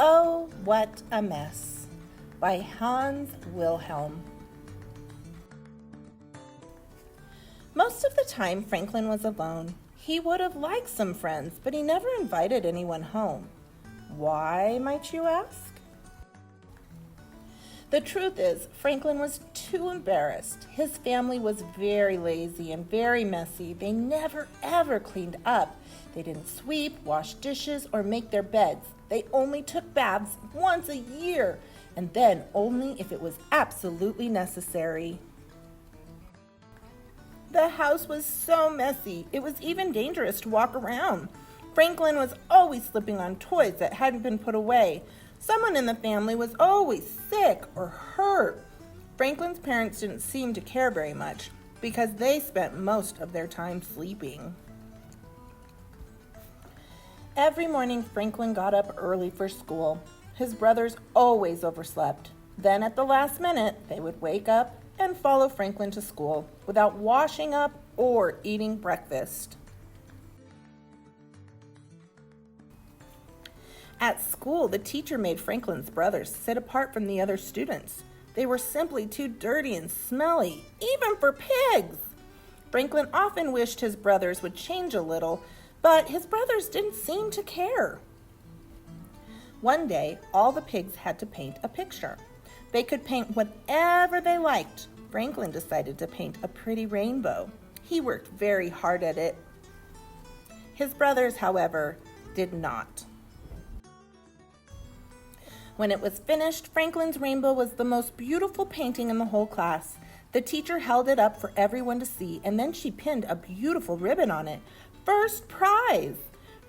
Oh, What a Mess by Hans Wilhelm. Most of the time, Franklin was alone. He would have liked some friends, but he never invited anyone home. Why, might you ask? The truth is, Franklin was too embarrassed. His family was very lazy and very messy. They never, ever cleaned up. They didn't sweep, wash dishes, or make their beds. They only took baths once a year, and then only if it was absolutely necessary. The house was so messy, it was even dangerous to walk around. Franklin was always slipping on toys that hadn't been put away. Someone in the family was always sick or hurt. Franklin's parents didn't seem to care very much because they spent most of their time sleeping. Every morning, Franklin got up early for school. His brothers always overslept. Then at the last minute, they would wake up and follow Franklin to school without washing up or eating breakfast. At school, the teacher made Franklin's brothers sit apart from the other students. They were simply too dirty and smelly, even for pigs. Franklin often wished his brothers would change a little, but his brothers didn't seem to care. One day, all the pigs had to paint a picture. They could paint whatever they liked. Franklin decided to paint a pretty rainbow. He worked very hard at it. His brothers, however, did not. When it was finished, Franklin's rainbow was the most beautiful painting in the whole class. The teacher held it up for everyone to see, and then she pinned a beautiful ribbon on it. First prize!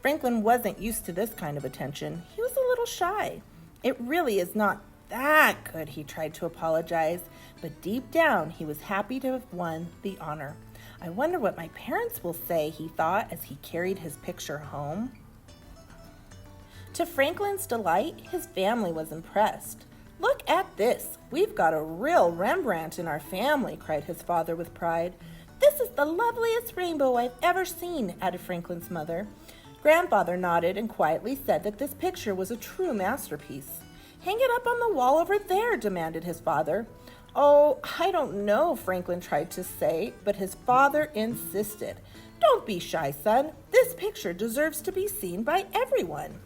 Franklin wasn't used to this kind of attention. He was a little shy. It really is not that good, he tried to apologize, but deep down he was happy to have won the honor. I wonder what my parents will say, he thought as he carried his picture home. To Franklin's delight, his family was impressed. "Look at this! We've got a real Rembrandt in our family," cried his father with pride. "This is the loveliest rainbow I've ever seen," added Franklin's mother. Grandfather nodded and quietly said that this picture was a true masterpiece. "Hang it up on the wall over there," demanded his father. "Oh, I don't know," Franklin tried to say, but his father insisted. "Don't be shy, son. This picture deserves to be seen by everyone."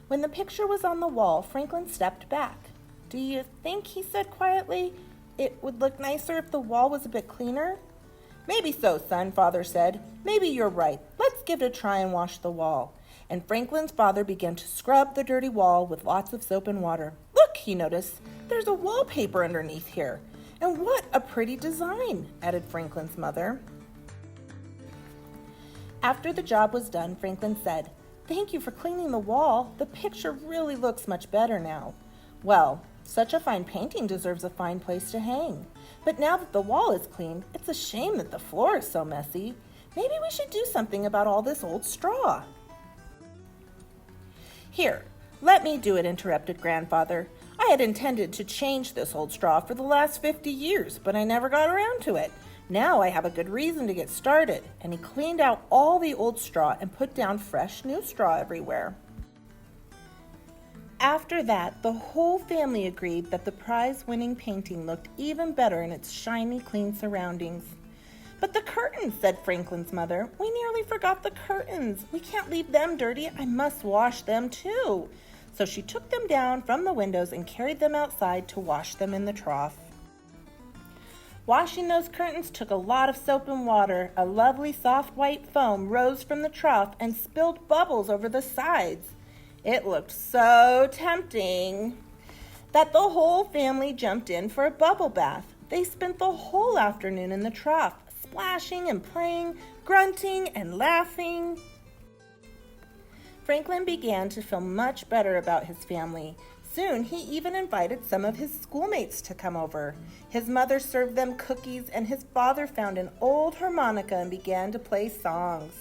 When the picture was on the wall, Franklin stepped back. "Do you think," he said quietly, "it would look nicer if the wall was a bit cleaner?" "Maybe so, son," Father said. "Maybe you're right. Let's give it a try and wash the wall." And Franklin's father began to scrub the dirty wall with lots of soap and water. "Look," he noticed, "there's a wallpaper underneath here. And what a pretty design," added Franklin's mother. After the job was done, Franklin said, "Thank you for cleaning the wall. The picture really looks much better now." "Well, such a fine painting deserves a fine place to hang. But now that the wall is cleaned, it's a shame that the floor is so messy. Maybe we should do something about all this old straw." "Here, let me do it," interrupted Grandfather. "I had intended to change this old straw for the last 50 years, but I never got around to it. Now I have a good reason to get started." And he cleaned out all the old straw and put down fresh new straw everywhere. After that, the whole family agreed that the prize-winning painting looked even better in its shiny, clean surroundings. "But the curtains," said Franklin's mother. "We nearly forgot the curtains. We can't leave them dirty. I must wash them too." So she took them down from the windows and carried them outside to wash them in the trough. Washing those curtains took a lot of soap and water. A lovely soft white foam rose from the trough and spilled bubbles over the sides. It looked so tempting that the whole family jumped in for a bubble bath. They spent the whole afternoon in the trough, splashing and playing, grunting and laughing. Franklin began to feel much better about his family. Soon he even invited some of his schoolmates to come over. His mother served them cookies, and his father found an old harmonica and began to play songs.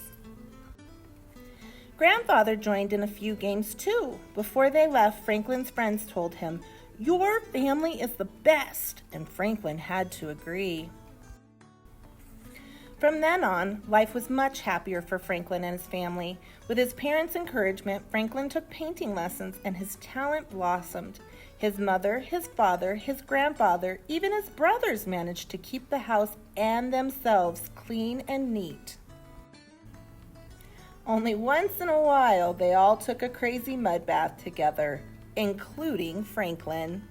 Grandfather joined in a few games too. Before they left, Franklin's friends told him, "Your family is the best," and Franklin had to agree. From then on, life was much happier for Franklin and his family. With his parents' encouragement, Franklin took painting lessons and his talent blossomed. His mother, his father, his grandfather, even his brothers managed to keep the house and themselves clean and neat. Only once in a while, they all took a crazy mud bath together, including Franklin.